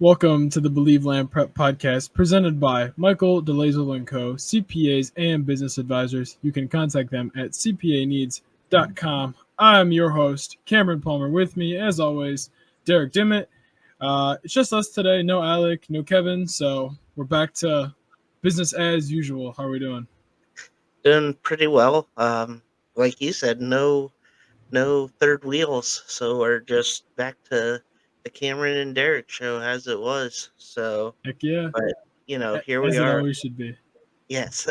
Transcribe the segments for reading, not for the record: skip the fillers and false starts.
Welcome to the Believeland Prep Podcast, presented by Michael DeLazel & Co., CPAs and business advisors. You can contact them at cpaneeds.com. I'm your host, Cameron Palmer. With me, as always, Derek Dimmitt. It's just us today. No Alec, no Kevin, so we're back to business as usual. How are we doing? Doing pretty well. Like you said, no third wheels, so we're just back to the Cameron and Derek show as it was. So, Heck yeah, but here we as it are. always should be. Yes,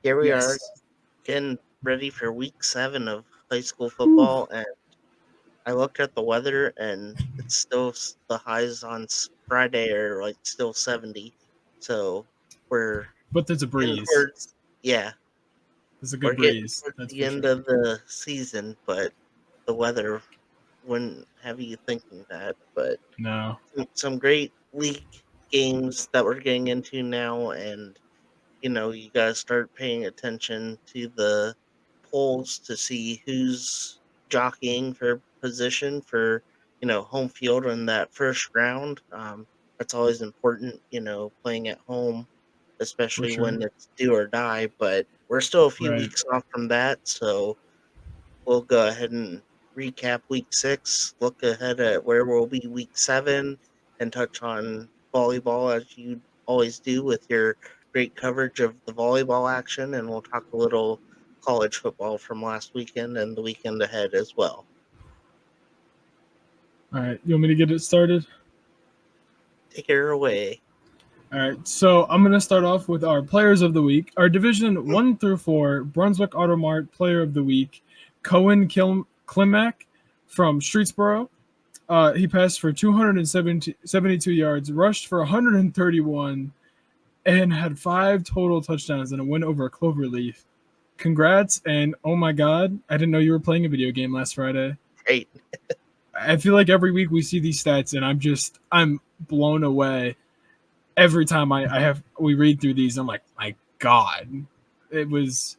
here we are Yes. getting ready for week 7 of high school Whew. football, and I looked at the weather, and it's still the highs on Friday are like still 70. So we're But there's a getting breeze. towards yeah, There's a we're good getting breeze, towards that's the for end sure. of the season, but the weather wouldn't have you thinking that. But No. some great league games that we're getting into now, and you gotta start paying attention to the polls to see who's jockeying for position for home field in that first round. That's always important, playing at home, For especially sure. when it's do or die. But we're still a few Right. weeks off from that, so we'll go ahead and recap week 6, look ahead at where we'll be week 7, and touch on volleyball as you always do with your great coverage of the volleyball action. And we'll talk a little college football from last weekend and the weekend ahead as well. All right. You want me to get it started? Take her away. All right, so I'm gonna start off with our players of the week. Our Division 1 through 4 Brunswick Automart Player of the Week, Cohen Klimak from Streetsboro. He passed for 272 yards, rushed for 131, and had 5 total touchdowns and a win over Cloverleaf. Congrats, and oh my god, I didn't know you were playing a video game last Friday. Great. I feel like every week we see these stats, and I'm blown away every time we read through these. I'm like, my god, it was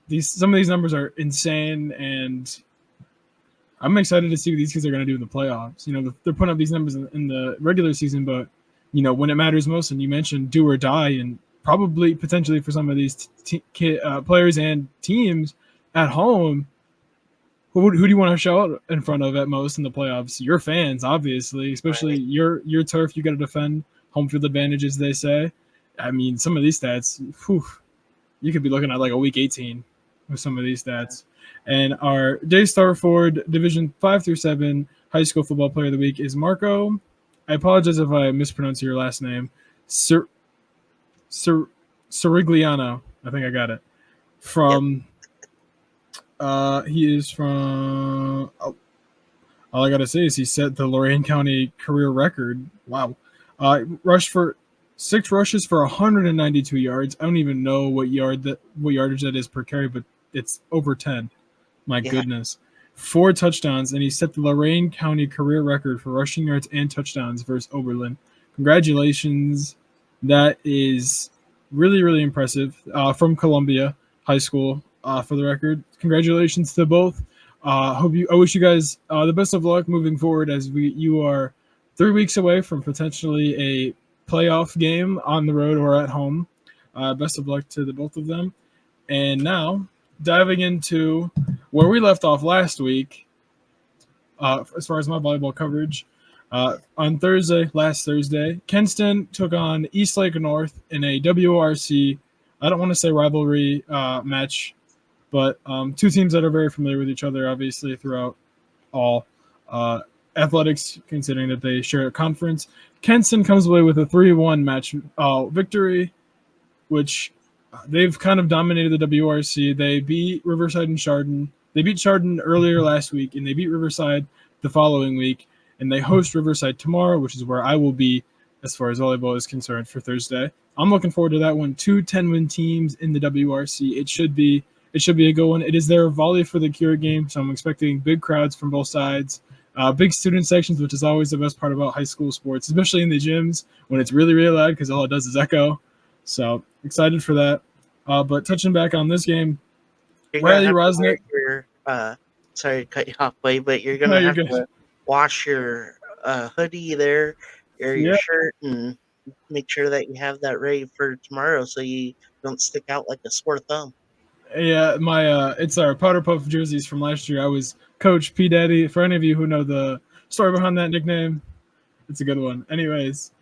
these. Some of these numbers are insane, and I'm excited to see what these kids are going to do in the playoffs. They're putting up these numbers in the regular season, but when it matters most, and you mentioned do or die, and probably potentially for some of these players and teams at home. Who do you want to show up in front of at most in the playoffs? Your fans, obviously, especially Right. your turf. You got to defend home field advantage, as they say. I mean, some of these stats, whew, you could be looking at like a week 18 with some of these stats. And our Daystar Ford Division 5 through 7 high school football player of the week is Marco. I apologize if I mispronounce your last name. Sir Sirigliano. I think I got it. Yep. From he is from. Oh, all I gotta say is he set the Lorain County career record. Wow. Rushed for 6 rushes for 192 yards. I don't even know what yardage that is per carry, but it's over 10. My Yeah. goodness. 4 touchdowns, and he set the Lorain County career record for rushing yards and touchdowns versus Oberlin. Congratulations. That is really, really impressive. From Columbia High School, for the record. Congratulations to both. I wish you guys the best of luck moving forward as you are 3 weeks away from potentially a playoff game on the road or at home. Best of luck to the both of them. And now diving into where we left off last week, as far as my volleyball coverage. On last Thursday, Kenston took on Eastlake North in a WRC. I don't want to say rivalry match, but two teams that are very familiar with each other, obviously, throughout all athletics, considering that they share a conference. Kenston comes away with a 3-1 match victory, which they've kind of dominated the WRC. They beat Riverside and Chardon. They beat Chardon earlier last week, and they beat Riverside the following week. And they host Riverside tomorrow, which is where I will be as far as volleyball is concerned for Thursday. I'm looking forward to that one. 2 10-win teams in the WRC. It should be a good one. It is their Volley for the Cure game, so I'm expecting big crowds from both sides. Big student sections, which is always the best part about high school sports, especially in the gyms when it's really, really loud because all it does is echo. So excited for that. But touching back on this game, You're gonna Riley have to wear Rosnick. your sorry to cut you off, way, but you're No, gonna you're have good. to wash your hoodie there, air your Yeah, shirt and make sure that you have that ready for tomorrow so you don't stick out like a sore thumb. yeah. My it's our Powder Puff jerseys from last year. I was Coach P Daddy. For any of you who know the story behind that nickname, it's a good one. Anyways,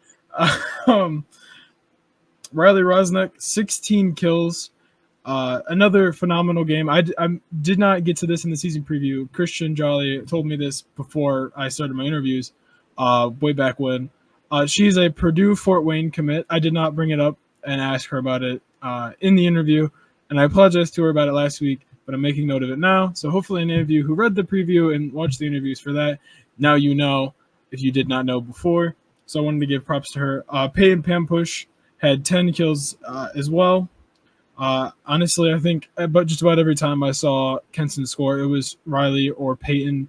um, Riley Rosnick, 16 kills. Another phenomenal game. I did not get to this in the season preview. Christian Jolly told me this before I started my interviews, way back when. She's a Purdue Fort Wayne commit. I did not bring it up and ask her about it in the interview, and I apologized to her about it last week, but I'm making note of it now. So hopefully, any of you who read the preview and watched the interviews for that, now you know if you did not know before. So I wanted to give props to her. Peyton Pampush had 10 kills as well. Honestly, I think but just about every time I saw Kenson score, it was Riley or Peyton,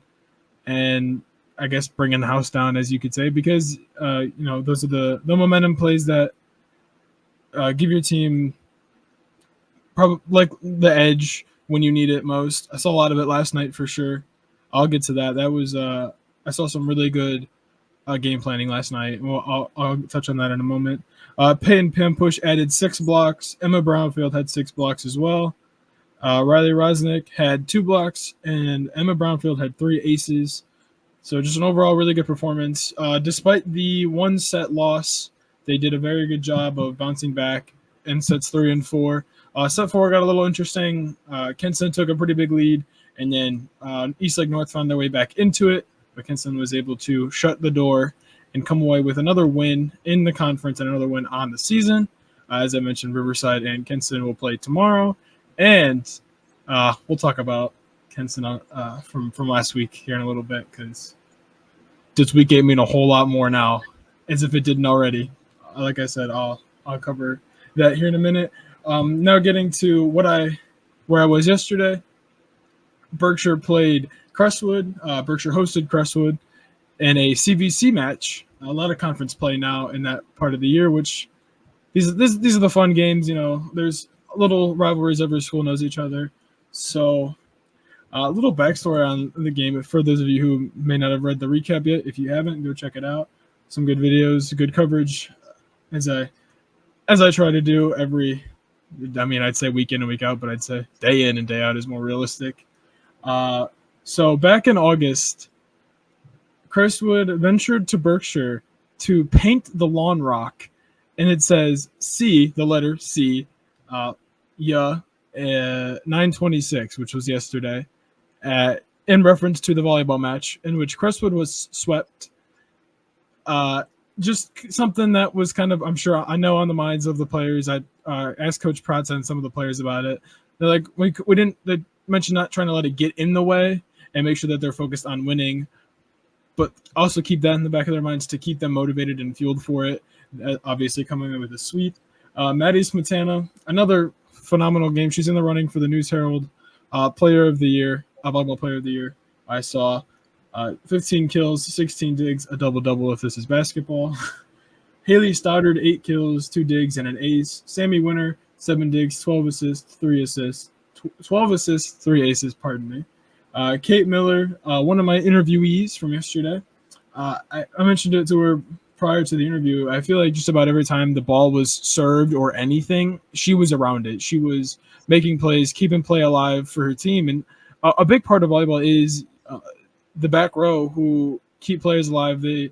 and I guess bringing the house down, as you could say, because those are the momentum plays that give your team probably like the edge when you need it most. I saw a lot of it last night for sure. I'll get to that. That was I saw some really good game planning last night. Well, I'll touch on that in a moment. Peyton Pampush added 6 blocks. Emma Brownfield had 6 blocks as well. Riley Rosnick had 2 blocks, and Emma Brownfield had 3 aces. So just an overall really good performance. Despite the 1-set loss, they did a very good job of bouncing back in sets 3 and 4. Set 4 got a little interesting. Kenson took a pretty big lead, and then Eastlake North found their way back into it, but Kenson was able to shut the door and come away with another win in the conference and another win on the season. As I mentioned, Riverside and Kenson will play tomorrow, and we'll talk about Kenson from last week here in a little bit, because this week gave me a whole lot more now, as if it didn't already. Like I said, I'll cover that here in a minute. Now getting to where I was yesterday. Berkshire played Crestwood. Berkshire hosted Crestwood in a CVC match. A lot of conference play now in that part of the year, which these are the fun games. There's little rivalries. Every school knows each other. So a little backstory on the game for those of you who may not have read the recap yet. If you haven't, go check it out. Some good videos, good coverage, as I try to do every. I'd say week in and week out, but I'd say day in and day out is more realistic. So back in August, Crestwood ventured to Berkshire to paint the lawn rock, and it says C, the letter C, 926, which was yesterday, in reference to the volleyball match in which Crestwood was swept. Just something that was kind of, I'm sure, I know on the minds of the players. I asked Coach Protz and some of the players about it. They're like, we didn't. They mentioned not trying to let it get in the way and make sure that they're focused on winning, but also keep that in the back of their minds to keep them motivated and fueled for it. Obviously, coming in with a sweep. Maddie Smetana, another phenomenal game. She's in the running for the News Herald Player of the Year, volleyball Player of the Year. I saw 15 kills, 16 digs, a double-double if this is basketball. Haley Stoddard, 8 kills, 2 digs, and an ace. Sammy Winter, 7 digs, 12 assists, 3 assists. 12 assists, 3 aces, pardon me. Kate Miller, one of my interviewees from yesterday. I mentioned it to her prior to the interview. I feel like just about every time the ball was served or anything, she was around it. She was making plays, keeping play alive for her team. And a big part of volleyball is the back row who keep players alive. The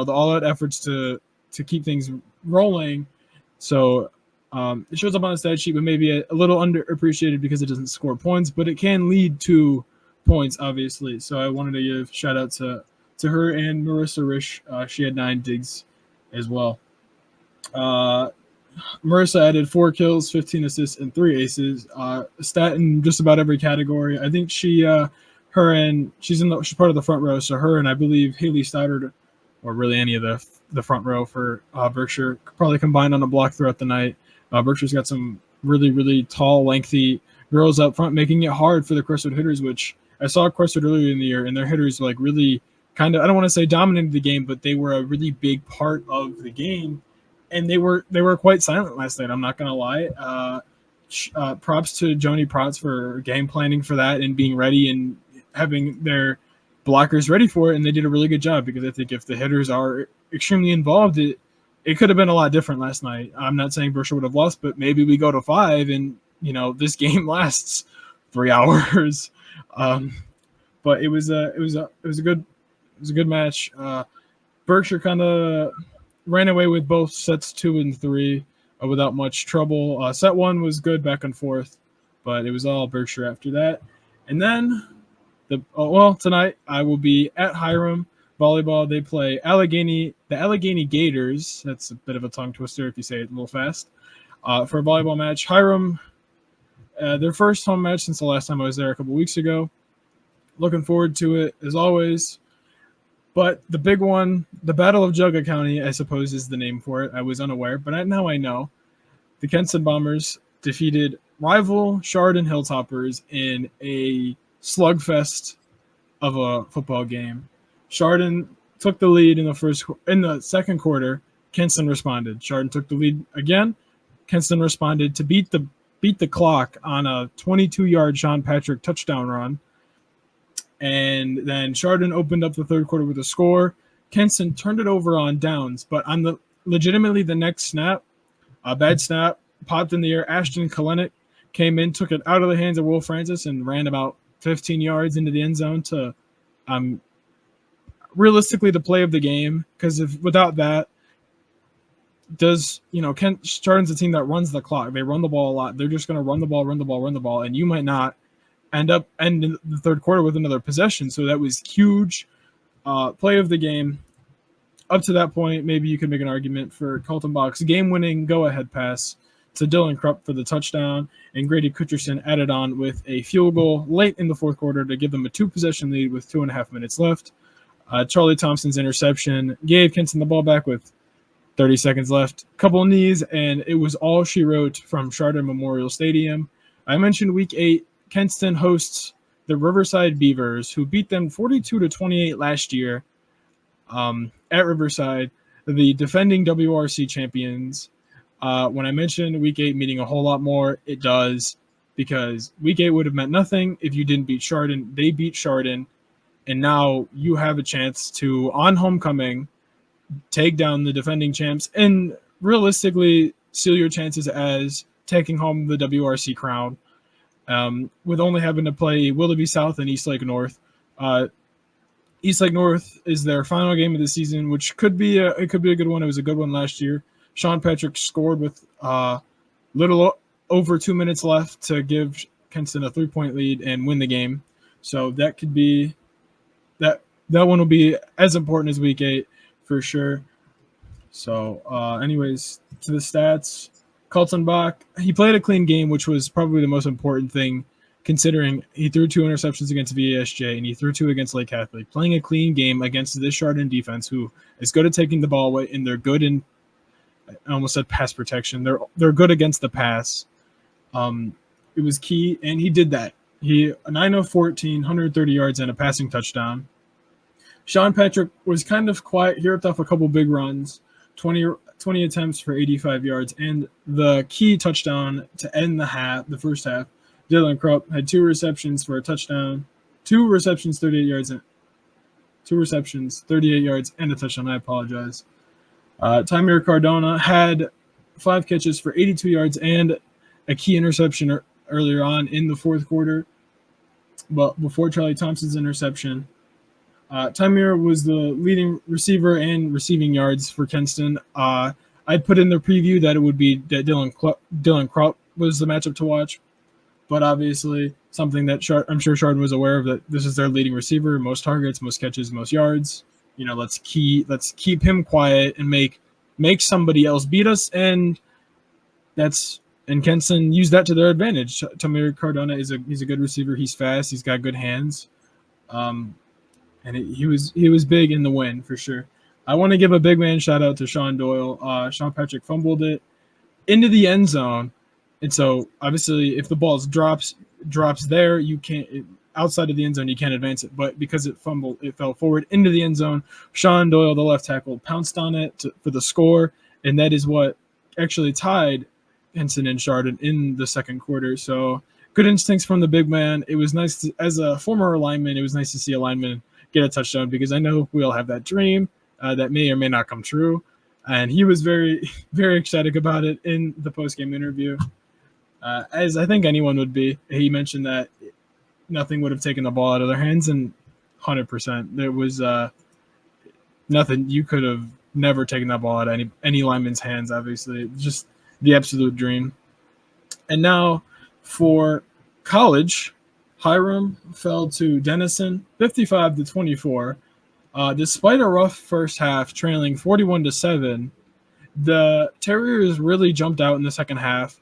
all-out efforts to keep things rolling. So it shows up on the stat sheet, but maybe a little underappreciated because it doesn't score points, but it can lead to points, obviously. So I wanted to give shout out to her and Marissa Risch. She had 9 digs as well. Marissa added 4 kills, 15 assists, and 3 aces. A stat in just about every category. I think she's part of the front row. So her and I believe Haley Stoddard, or really any of the front row for Berkshire, probably combined on a block throughout the night. Berkshire's got some really, really tall, lengthy girls up front, making it hard for the Crestwood hitters, which I saw Crestwood earlier in the year, and their hitters like really kind of, I don't want to say dominated the game, but they were a really big part of the game, and they were quite silent last night. I'm not going to lie. Props to Joni Protz for game planning for that and being ready and having their blockers ready for it, and they did a really good job because I think if the hitters are extremely involved, it could have been a lot different last night. I'm not saying Berkshire would have lost, but maybe we go to 5 and, this game lasts 3 hours. But it was a good match. Berkshire kind of ran away with both sets 2 and 3 without much trouble. Set 1 was good back and forth, but it was all Berkshire after that. And then tonight I will be at Hiram volleyball. They play the Allegheny Gators. That's a bit of a tongue twister if you say it a little fast. For a volleyball match, Hiram, their first home match since the last time I was there a couple weeks ago. Looking forward to it as always. But the big one, the Battle of Jugga County, I suppose is the name for it. I was unaware, but now I know. The Kenston Bombers defeated rival Chardon Hilltoppers in a slugfest of a football game. Chardon took the lead in the second quarter. Kenston responded. Chardon took the lead again. Kenston responded to beat the clock on a 22-yard Sean Patrick touchdown run. And then Chardon opened up the third quarter with a score. Kenston turned it over on downs, but on legitimately the next snap, a bad snap, popped in the air. Ashton Kalenic came in, took it out of the hands of Will Francis, and ran about 15 yards into the end zone to realistically the play of the game. Because without that, Chardon's a team that runs the clock. They run the ball a lot. They're just going to run the ball, and you might not end in the third quarter with another possession. So that was huge play of the game. Up to that point, maybe you could make an argument for Colton Bach's game-winning go-ahead pass to Dylan Krupp for the touchdown, and Grady Kutcherson added on with a field goal late in the fourth quarter to give them a 2-possession lead with 2.5 minutes left. Charlie Thompson's interception gave Kenston the ball back with 30 seconds left. Couple of knees, and it was all she wrote from Chardon Memorial Stadium. I mentioned Week 8. Kenston hosts the Riverside Beavers, who beat them 42-28 last year at Riverside, the defending WRC champions. When I mentioned Week 8 meaning a whole lot more, it does, because Week 8 would have meant nothing if you didn't beat Chardon. They beat Chardon, and now you have a chance to, on homecoming, take down the defending champs and realistically seal your chances as taking home the WRC crown. With only having to play Willoughby South and Eastlake North. Eastlake North is their final game of the season, which could be a good one. It was a good one last year. Sean Patrick scored with little over 2 minutes left to give Kenston a 3-point lead and win the game. So that could be that one will be as important as Week 8 for sure. So anyways, to the stats. Colton Bach, he played a clean game, which was probably the most important thing, considering he threw 2 interceptions against VASJ and he threw 2 against Lake Catholic. Playing a clean game against this Chardon defense, who is good at taking the ball away, and they're good in, I almost said pass protection. They're good against the pass. It was key, and he did that. He 9 of 14, 130 yards and a passing touchdown. Sean Patrick was kind of quiet. He ripped off a couple big runs, 20 attempts for 85 yards, and the key touchdown to end the first half. Dylan Krupp had 2 receptions for a touchdown, 2 receptions, 38 yards, and 2 receptions, 38 yards, and a touchdown. I apologize. Tymir Cardona had 5 catches for 82 yards and a key interception earlier on in the fourth quarter, but before Charlie Thompson's interception. Tymir was the leading receiver and receiving yards for Kenston. I'd put in the preview that it would be that Dylan Krupp was the matchup to watch, but obviously something that I'm sure Chardon was aware of, that this is their leading receiver, most targets, most catches, most yards. Let's keep him quiet and make somebody else beat us, and Kenston used that to their advantage. Tymir Cardona he's a good receiver. He's fast. He's got good hands. And he was big in the win for sure. I want to give a big man shout out to Sean Doyle. Sean Patrick fumbled it into the end zone, and so obviously if the ball drops there, you can't outside of the end zone, you can't advance it. But because it fell forward into the end zone. Sean Doyle, the left tackle, pounced on it for the score, and that is what actually tied Henson and Chardon in the second quarter. So good instincts from the big man. It was nice as a former lineman. It was nice to see a lineman get a touchdown because I know we all have that dream that may or may not come true. And he was very, very ecstatic about it in the post game interview, as I think anyone would be. He mentioned that nothing would have taken the ball out of their hands, and 100%. There was nothing. You could have never taken that ball out of any lineman's hands. Obviously, just the absolute dream. And now for college, Hiram fell to Denison, 55-24. Despite a rough first half, trailing 41-7, the Terriers really jumped out in the second half.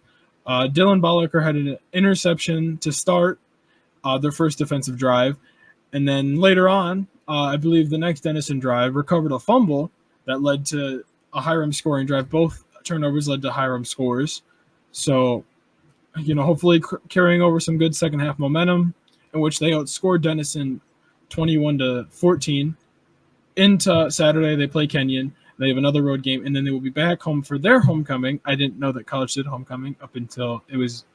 Dylan Bolliker had an interception to start their first defensive drive. And then later on, I believe the next Denison drive recovered a fumble that led to a Hiram scoring drive. Both turnovers led to Hiram scores. So, hopefully carrying over some good second half momentum in which they outscored Denison 21-14. Into Saturday, they play Kenyon. They have another road game, and then they will be back home for their homecoming. I didn't know that college did homecoming up until it was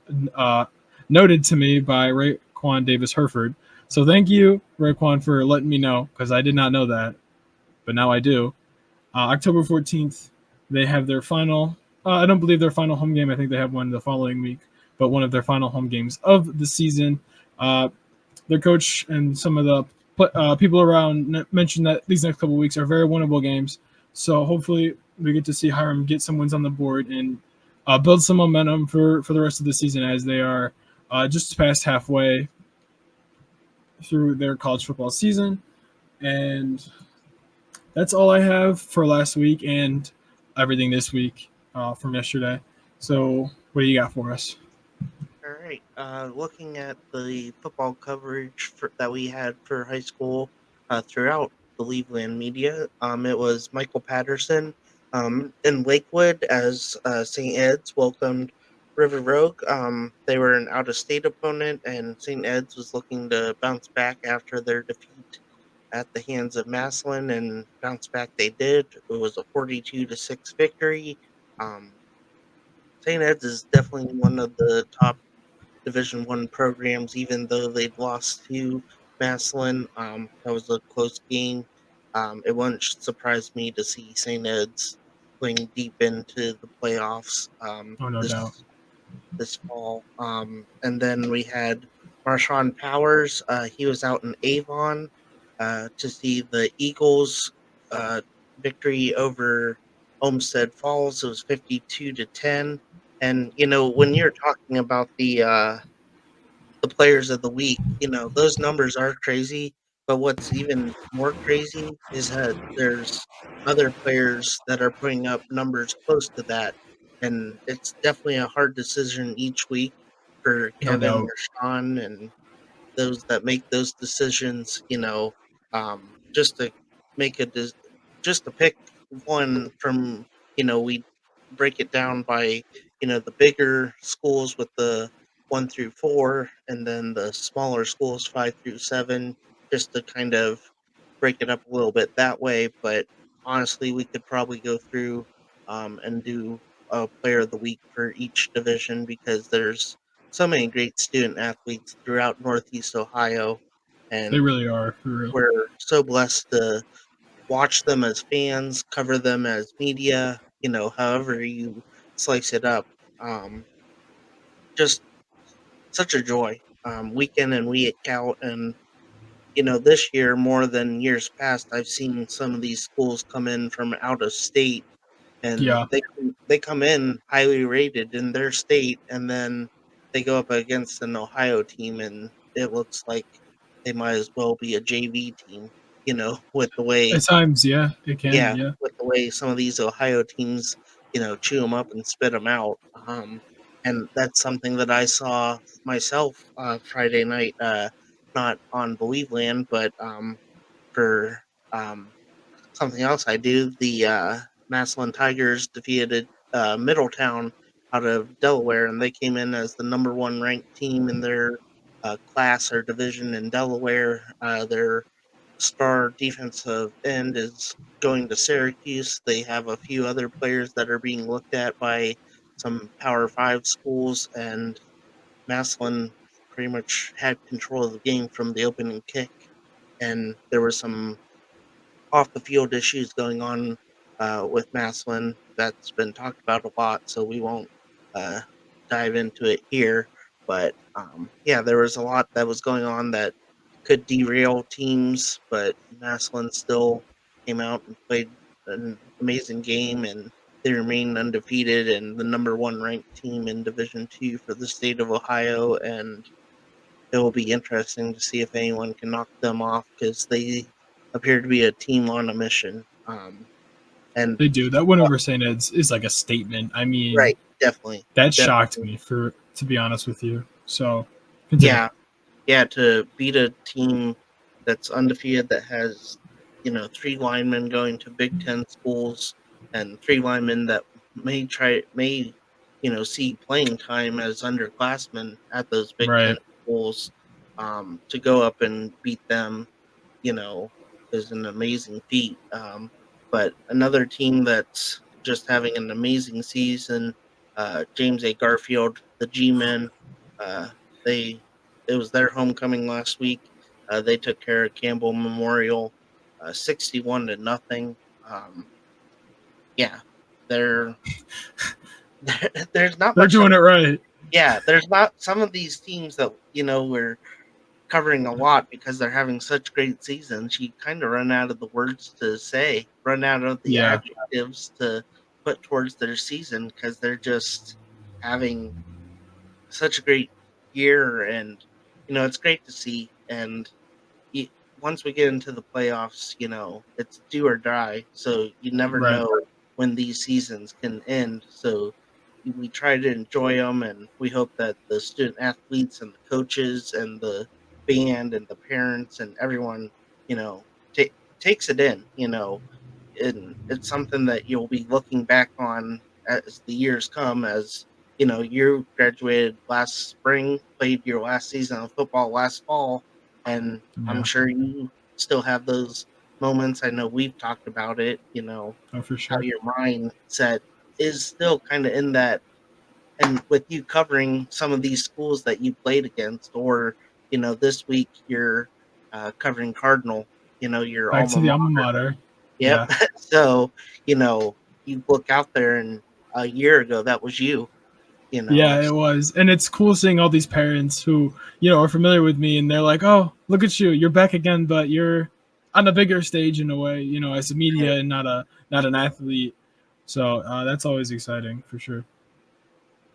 noted to me by Raekwon Davis Herford. So thank you, Raekwon, for letting me know because I did not know that, but now I do. October 14th, they have their final. I don't believe their final home game. I think they have one the following week, but one of their final home games of the season. Their coach and some of the people around mentioned that these next couple of weeks are very winnable games. So hopefully we get to see Hiram get some wins on the board and build some momentum for the rest of the season as they are just past halfway through their college football season. And that's all I have for last week and everything this week from yesterday. So what do you got for us? All right. Looking at the football coverage that we had for high school throughout Believeland media, it was Michael Patterson in Lakewood as St. Ed's welcomed River Rogue. They were an out-of-state opponent, and St. Ed's was looking to bounce back after their defeat at the hands of Massillon, and bounce back they did. It was a 42-6 victory. Um, St. Ed's is definitely one of the top Division One programs, even though they'd lost to Massillon. That was a close game. It wouldn't surprise me to see St. Ed's going deep into the playoffs Oh, no doubt. this fall. And then we had Marshawn Powers. He was out in Avon to see the Eagles' uh, victory over Olmsted Falls. It was 52-10. And when you're talking about the players of the week, those numbers are crazy. But what's even more crazy is that there's other players that are putting up numbers close to that. And it's definitely a hard decision each week for No Kevin doubt. or Sean and those that make those decisions, just to make just to pick one from, we break it down by, the bigger schools with the 1 through 4, and then the smaller schools 5 through 7, just to kind of break it up a little bit that way. But honestly, we could probably go through and do a player of the week for each division because there's so many great student athletes throughout Northeast Ohio, They and really are, for real. we're so blessed to watch them as fans, cover them as media, however you slice it up. Um, just such a joy, week in and week out. And, this year more than years past, I've seen some of these schools come in from out of state, and Yeah. they come in highly rated in their state, and then they go up against an Ohio team, and it looks like they might as well be a JV team, with the way, At times, yeah, it can. yeah, Yeah. with the way some of these Ohio teams, chew them up and spit them out. And that's something that I saw myself Friday night, not on Believeland, but for um, something else I do. The Massillon Tigers defeated Middletown out of Delaware, and they came in as the number one ranked team in their class or division in Delaware. Their star defensive end is going to Syracuse. They have a few other players that are being looked at by some Power Five schools, and Massillon pretty much had control of the game from the opening kick. and there were some off the field issues going on with Maslin that's been talked about a lot, so we won't uh, dive into it here. But yeah, there was a lot that was going on that could derail teams, but Maslin still came out and played an amazing game, and they remain undefeated and the number one ranked team in Division II for the state of Ohio. And it will be interesting to see if anyone can knock them off because they appear to be a team on a mission. And They do. That win over St. Ed's is like a statement. I mean, right, definitely, that shocked definitely, me for to be honest with you. So continue. yeah, yeah. To beat a team that's undefeated that has three linemen going to Big Ten schools and three linemen that may see playing time as underclassmen at those Big Ten Right. schools, to go up and beat them is an amazing feat. But another team that's just having an amazing season, James A. Garfield, the G-Men, uh, they it was their homecoming last week. They took care of Campbell Memorial, 61-0. Yeah, they're there's not They're much. doing it right. Yeah, there's not some of these teams that were covering a lot because they're having such great seasons. You kind of run out of the words to say, run out of the Yeah. adjectives to put towards their season because they're just having such a great year, and it's great to see. And you, once we get into the playoffs, it's do or die. So you never Right. know when these seasons can end. So we try to enjoy them, and we hope that the student athletes and the coaches and the band and the parents and everyone, you know, ta- takes it in. And it's something that you'll be looking back on as the years come. As you graduated last spring, played your last season of football last fall, and I'm Yeah. sure you still have those moments. I know we've talked about it, Oh, for how sure. your mindset is still kind of in that. And with you covering some of these schools that you played against, or, this week you're covering Cardinal, your Back to alma the mater. alma mater. Yep. Yeah. So, you look out there and a year ago, that was you, you know. Yeah, it was. And it's cool seeing all these parents who, are familiar with me and they're like, oh, look at you. You're back again, but you're on a bigger stage in a way, as a media and not an athlete. So that's always exciting for sure.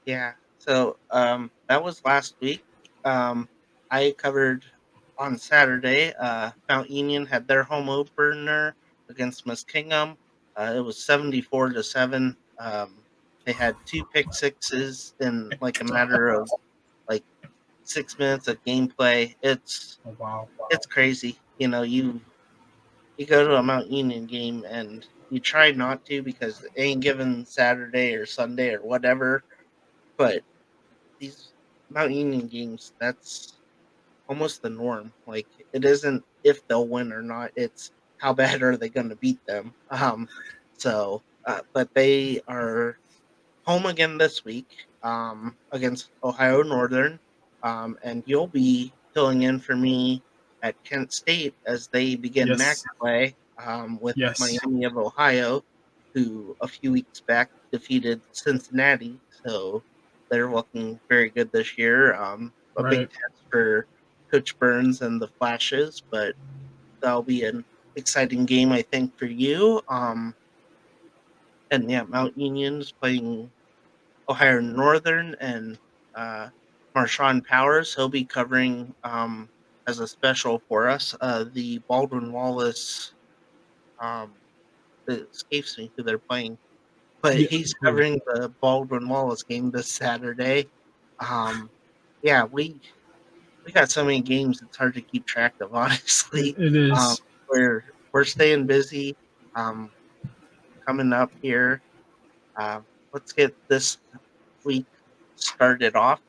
Yeah. So that was last week. I covered on Saturday. Mount Union had their home opener against Muskingum. It was 74-7. They had two pick sixes in like a matter of like 6 minutes of gameplay. Oh, wow. It's crazy. You go to a Mount Union game and you try not to because it ain't given Saturday or Sunday or whatever, but these Mount Union games, that's almost the norm. Like it isn't if they'll win or not; it's how bad are they going to beat them. But they are home again this week against Ohio Northern, and you'll be filling in for me at Kent State as they begin MAC Yes. play with Yes. Miami of Ohio, who a few weeks back defeated Cincinnati. So they're looking very good this year. A big Right. test for Coach Burns and the Flashes, but that'll be an exciting game, I think, for you. And yeah, Mount Union's playing Ohio Northern, and uh, Marshawn Powers. He'll be covering as a special for us the Baldwin Wallace. Um, it escapes me who they're playing, but Yeah. he's Ooh. covering the Baldwin Wallace game this Saturday. Um, yeah, we got so many games; it's hard to keep track of. It, Honestly, it um, is. we're staying busy. Um, coming up here, let's get this week started off.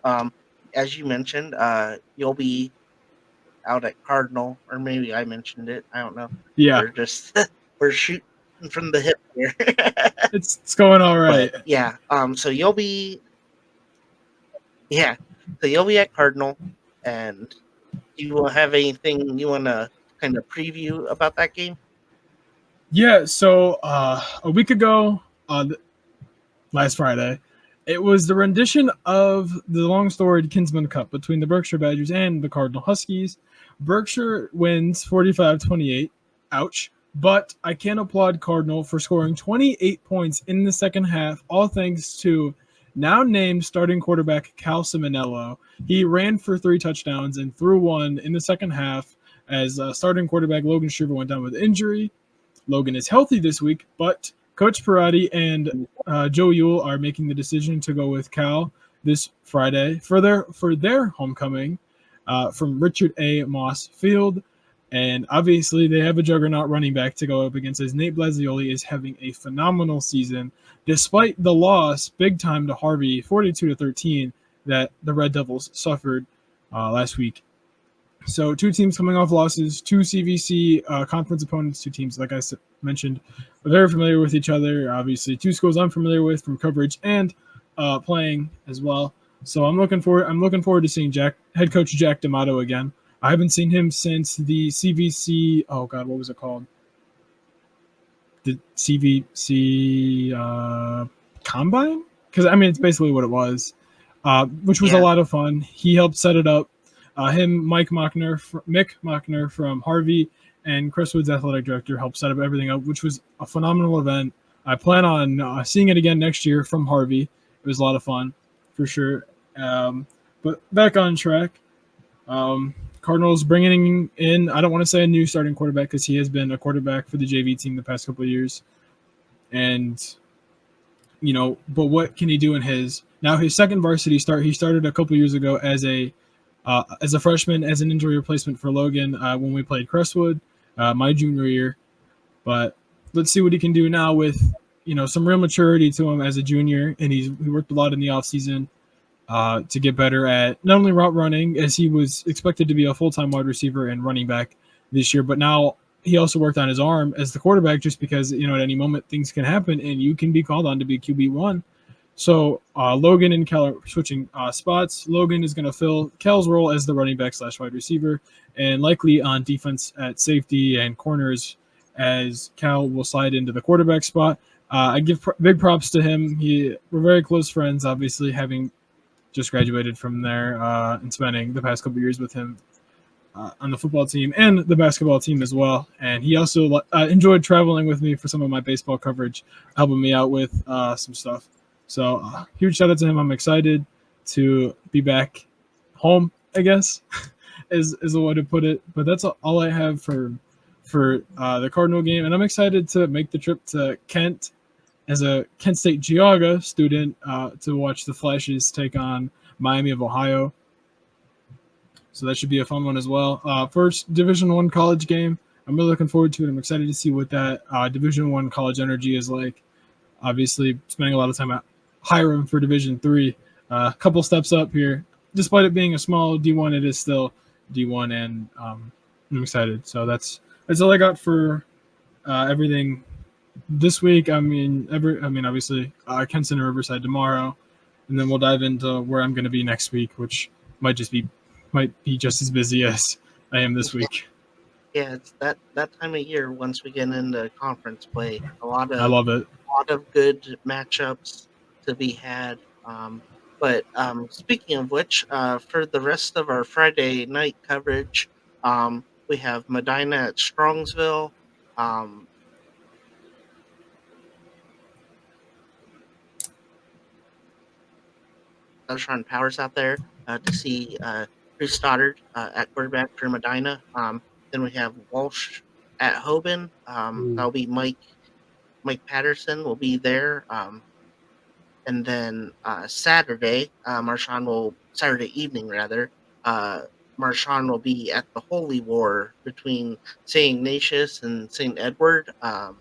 As you mentioned, you'll be out at Cardinal, or maybe I mentioned it. I don't know. Yeah. We're just we're shooting from the hip here. It's going all right. But yeah, so you'll be yeah, so you'll be at Cardinal, and do you have anything you want to kind of preview about that game? Yeah, so a week ago, last Friday, it was the rendition of the long storied Kinsman Cup between the Berkshire Badgers and the Cardinal Huskies. Berkshire wins 45-28. Ouch. But I can applaud Cardinal for scoring 28 points in the second half, all thanks to now named starting quarterback Cal Ciminello. He ran for 3 touchdowns and threw one in the second half as starting quarterback Logan Struver went down with injury. Logan is healthy this week, but Coach Parati and Joe Yule are making the decision to go with Cal this Friday for their homecoming from Richard A. Moss Field. And obviously, they have a juggernaut running back to go up against, as Nate Blasioli is having a phenomenal season, despite the loss big time to Harvey, 42-13, that the Red Devils suffered last week. So 2 teams coming off losses, 2 CVC conference opponents, 2 teams, like I mentioned, are very familiar with each other. Obviously, 2 schools I'm familiar with from coverage and playing as well. So I'm looking forward to seeing head coach Jack D'Amato again. I haven't seen him since the CVC. Oh God, what was it called? The CVC Combine? Because I mean, it's basically what it was, which was a lot of fun. He helped set it up. Mick Mockner from Harvey, and Chris Wood's athletic director helped set up everything up, which was a phenomenal event. I plan on seeing it again next year from Harvey. It was a lot of fun, for sure. But back on track. Cardinals bringing in, I don't want to say a new starting quarterback because he has been a quarterback for the JV team the past couple of years. And, but what can he do in his second varsity start? He started a couple years ago as a freshman, as an injury replacement for Logan when we played Crestwood my junior year. But let's see what he can do now with, some real maturity to him as a junior. And he worked a lot in the offseason to get better at not only route running, as he was expected to be a full-time wide receiver and running back this year, but now he also worked on his arm as the quarterback just because, at any moment things can happen and you can be called on to be QB1. So Logan and Cal are switching spots. Logan is going to fill Cal's role as the running back / wide receiver, and likely on defense at safety and corners, as Cal will slide into the quarterback spot. I give big props to him. We're very close friends, obviously, having just graduated from there and spending the past couple of years with him on the football team and the basketball team as well. And he also enjoyed traveling with me for some of my baseball coverage, helping me out with some stuff. So huge shout out to him. I'm excited to be back home, I guess, is a way to put it. But that's all I have for the Cardinal game. And I'm excited to make the trip to Kent as a Kent State Geauga student to watch the Flashes take on Miami of Ohio. So that should be a fun one as well. First Division I college game. I'm really looking forward to it. I'm excited to see what that Division I college energy is like. Obviously, spending a lot of time at Hiram for Division III. A couple steps up here. Despite it being a small D1, it is still D1, and I'm excited. So that's all I got for everything this week. Obviously, Kent Center Riverside tomorrow, and then we'll dive into where I'm going to be next week, which might be just as busy as I am this week. Yeah, it's that time of year. Once we get into conference play, I love it. A lot of good matchups to be had. But speaking of which, for the rest of our Friday night coverage, we have Medina at Strongsville. Sean Powers out there to see Chris Stoddard at quarterback for Medina. Then we have Walsh at Hoban. That'll be Mike Patterson will be there. And then Saturday evening rather, Marshawn will be at the Holy War between St. Ignatius and St. Edward. A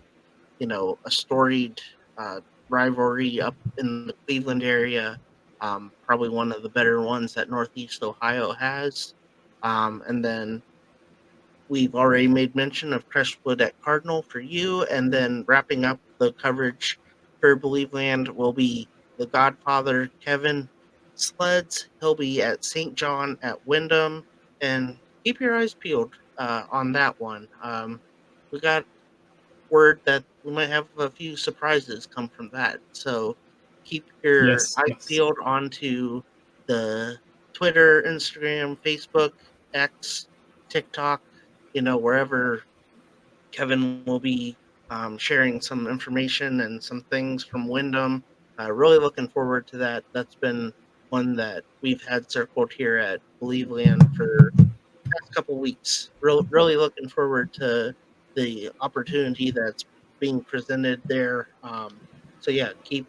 storied rivalry up in the Cleveland area. Probably one of the better ones that Northeast Ohio has. And then we've already made mention of Crestwood at Cardinal for you. And then wrapping up the coverage for Believeland will be the Godfather, Kevin Sleds. He'll be at St. John at Wyndham. And keep your eyes peeled on that one. We got word that we might have a few surprises come from that. So keep your Yes, eyes yes. peeled onto the Twitter, Instagram, Facebook, X, TikTok, wherever Kevin will be sharing some information and some things from Wyndham. Really looking forward to that. That's been one that we've had circled here at Believeland for past couple weeks. Really looking forward to the opportunity that's being presented there. So yeah, keep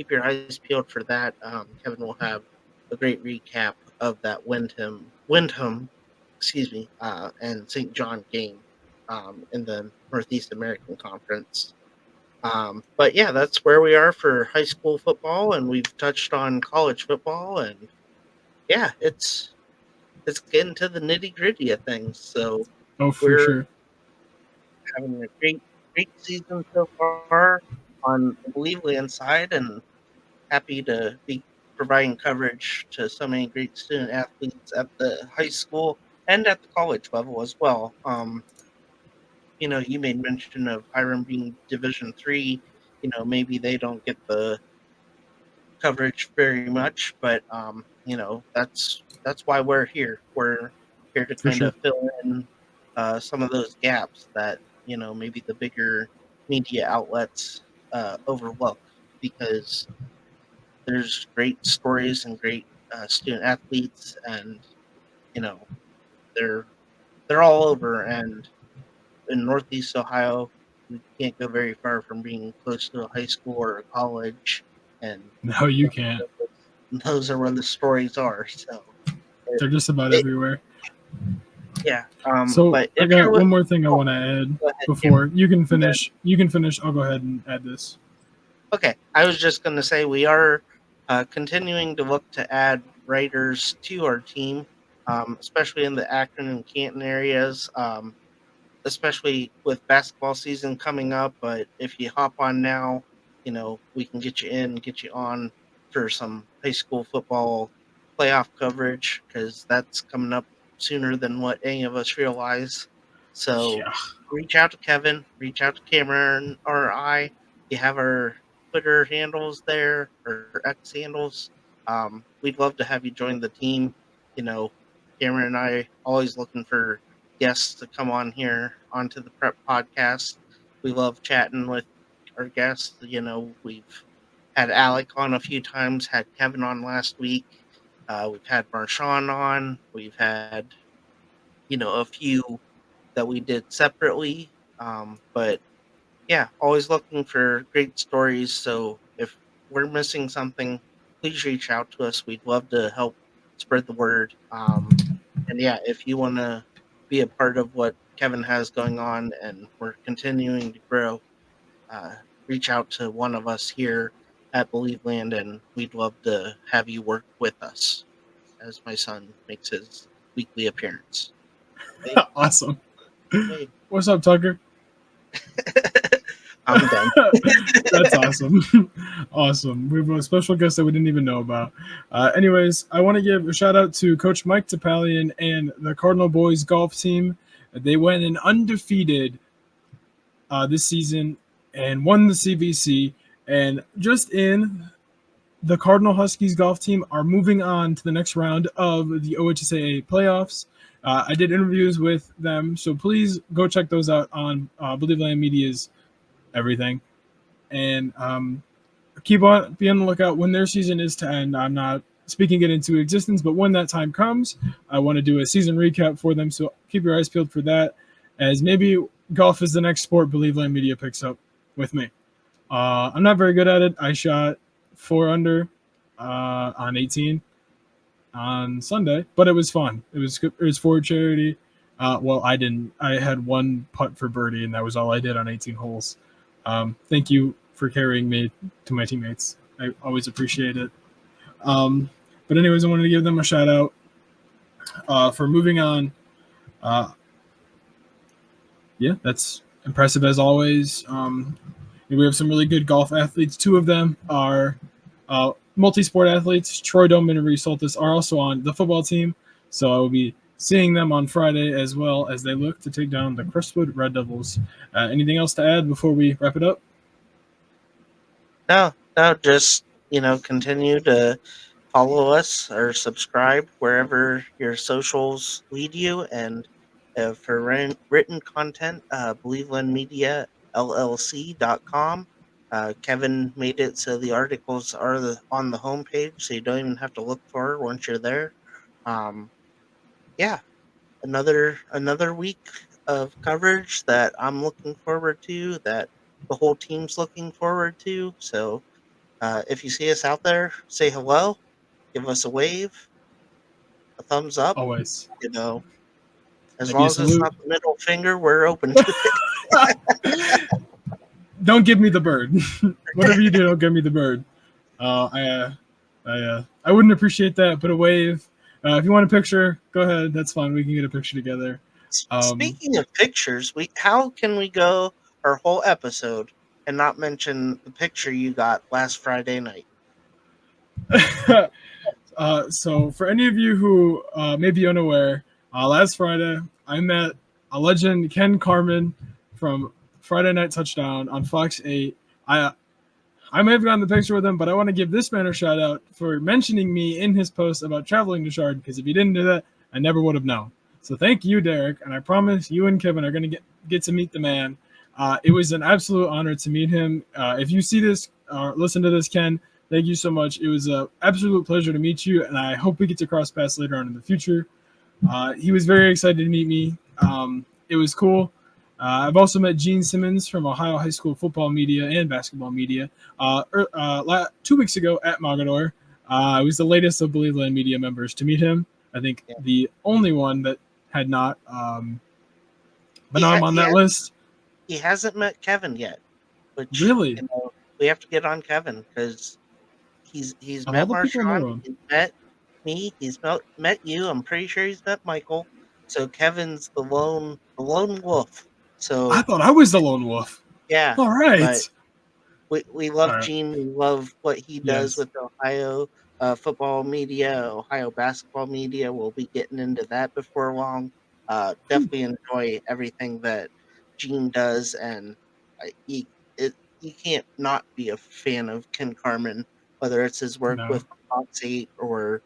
your eyes peeled for that. Kevin will have a great recap of that Wyndham, excuse me, and St. John game in the Northeast American Conference. But yeah, that's where we are for high school football, and we've touched on college football, and yeah, it's getting to the nitty gritty of things. So Oh, for we're sure. having a great season so far on the Believeland side, and happy to be providing coverage to so many great student athletes at the high school and at the college level as well. You made mention of Hiram being Division III. Maybe they don't get the coverage very much, but that's why we're here. We're here to For kind sure. of fill in some of those gaps that maybe the bigger media outlets overlook, because there's great stories and great student athletes, and you know they're they're all over. And in Northeast Ohio, we can't go very far from being close to a high school or a college, and No, you those can't. those are where the stories are. So, it, They're just about it, everywhere. yeah. So But I if you're got with, one more thing I oh, want to add go ahead, Cameron. before you can And then, finish. You can finish. I'll go ahead and add this. okay, I was just going to say we are continuing to look to add writers to our team, especially in the Akron and Canton areas. Especially with basketball season coming up. But if you hop on now, we can get you in, get you on for some high school football playoff coverage, because that's coming up sooner than what any of us realize. So Yeah. reach out to Kevin, reach out to Cameron or I. You have our Twitter handles there, or X handles. We'd love to have you join the team. You know, Cameron and I always looking for guests to come on here onto the Prep Podcast. We love chatting with our guests. We've had Alec on a few times, had Kevin on last week. We've had Marshawn on. We've had, a few that we did separately. But yeah, always looking for great stories. So if we're missing something, please reach out to us. We'd love to help spread the word. And yeah, if you want to be a part of what Kevin has going on and we're continuing to grow, uh, reach out to one of us here at Believeland, and we'd love to have you work with us as my son makes his weekly appearance. Hey, Awesome. hey, What's up, Tucker? I'm done. That's awesome. Awesome. We have a special guest that we didn't even know about. Anyways, I want to give a shout out to Coach Mike Topalian and the Cardinal Boys golf team. They went in undefeated this season and won the CBC. And just in, the Cardinal Huskies golf team are moving on to the next round of the OHSAA playoffs. I did interviews with them, so please go check those out on Believe Land Media's everything. And keep on be on the lookout when their season is to end. I'm not speaking it into existence, but when that time comes, I want to do a season recap for them. So keep your eyes peeled for that, as maybe golf is the next sport Believeland Media picks up with me. I'm not very good at it. I shot 4 under on 18 on Sunday, but it was fun. It was for charity. Well, I didn't. I had one putt for birdie, and that was all I did on 18 holes. Thank you for carrying me to my teammates. I always appreciate it. Um, but anyways, I wanted to give them a shout out for moving on. Uh, yeah, that's impressive as always. We have some really good golf athletes. Two of them are multi-sport athletes. Troy Doman and Reese Soltis are also on the football team, so I will be seeing them on Friday as well as they look to take down the Crestwood Red Devils. Anything else to add before we wrap it up? No, just continue to follow us or subscribe wherever your socials lead you. And for written content, Believeland Media LLC.com. Kevin made it so the articles are on the homepage, so you don't even have to look for it once you're there. Yeah, another week of coverage that I'm looking forward to, that the whole team's looking forward to. So if you see us out there, say hello, give us a wave, a thumbs up. Always. As Maybe a long as it's salute. not the middle finger, we're open to it. Don't give me the bird. Whatever you do, don't give me the bird. I wouldn't appreciate that, but a wave. If you want a picture, go ahead. That's fine. We can get a picture together. Speaking of pictures, how can we go our whole episode and not mention the picture you got last Friday night? So for any of you who may be unaware, last Friday I met a legend, Ken Carmen, from Friday Night Touchdown on Fox 8. I may have gotten the picture with him, but I want to give this man a shout out for mentioning me in his post about traveling to Shard, because if he didn't do that, I never would have known. So thank you, Derek, and I promise you and Kevin are going to get to meet the man. It was an absolute honor to meet him. If you see this or listen to this, Ken, thank you so much. It was an absolute pleasure to meet you, and I hope we get to cross paths later on in the future. He was very excited to meet me. It was cool. I've also met Gene Simmons from Ohio High School football media and basketball media 2 weeks ago at Mogador. I was the latest of Believeland media members to meet him. I think the only one that had not. But now I'm on that list. He hasn't met Kevin yet. Which, really? We have to get on Kevin because he's met Marshawn, he's met me, he's met you. I'm pretty sure he's met Michael. So Kevin's the lone wolf. So I thought I was the lone wolf. Yeah. All right. But we love Gene. We love what he does with Ohio football media, Ohio basketball media. We'll be getting into that before long. Definitely enjoy everything that Gene does, and you can't not be a fan of Ken Carmen, whether it's his work with Fox 8 or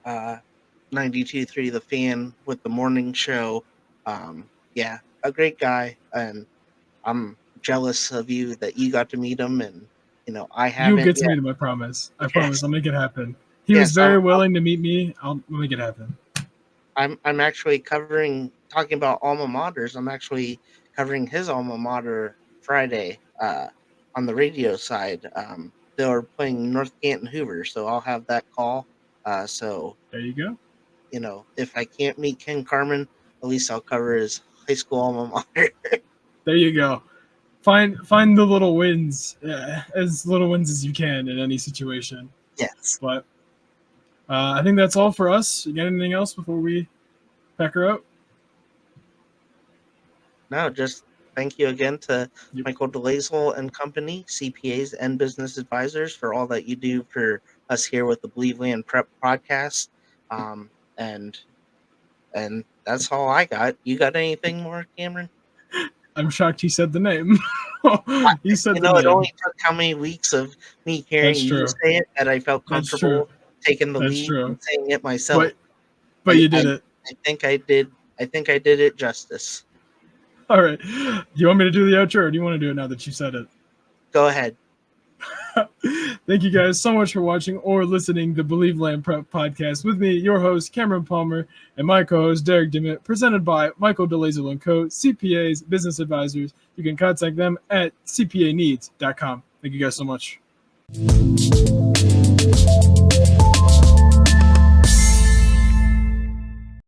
92.3 The Fan with the morning show. A great guy, and I'm jealous of you that you got to meet him, and I haven't. You get to meet him, I promise. I promise, I'll make it happen. He was very willing to meet me. I'll make it happen. I'm actually talking about alma maters. I'm actually covering his alma mater Friday on the radio side. They're playing North Canton Hoover, so I'll have that call. So there you go. If I can't meet Ken Carmen, at least I'll cover his high school alma mater. There you go. Find the little wins, as little wins as you can in any situation. Yes. But I think that's all for us. You got anything else before we pack her out? No, just thank you again to Michael DeLazel and company, CPAs and business advisors, for all that you do for us here with the Believeland Prep Podcast. And that's all I got. You got anything more, Cameron? I'm shocked he said the name. He said the name. It only took how many weeks of me hearing you say it that I felt comfortable taking the lead and saying it myself. But you did it. I think I did it justice. All right. Do you want me to do the outro, or do you want to do it now that you said it? Go ahead. Thank you guys so much for watching or listening to Believeland Prep Podcast with me, your host, Cameron Palmer, and my co-host, Derek Dimmitt, presented by Michael DeLazel & Co., CPAs, business advisors. You can contact them at cpaneeds.com. Thank you guys so much.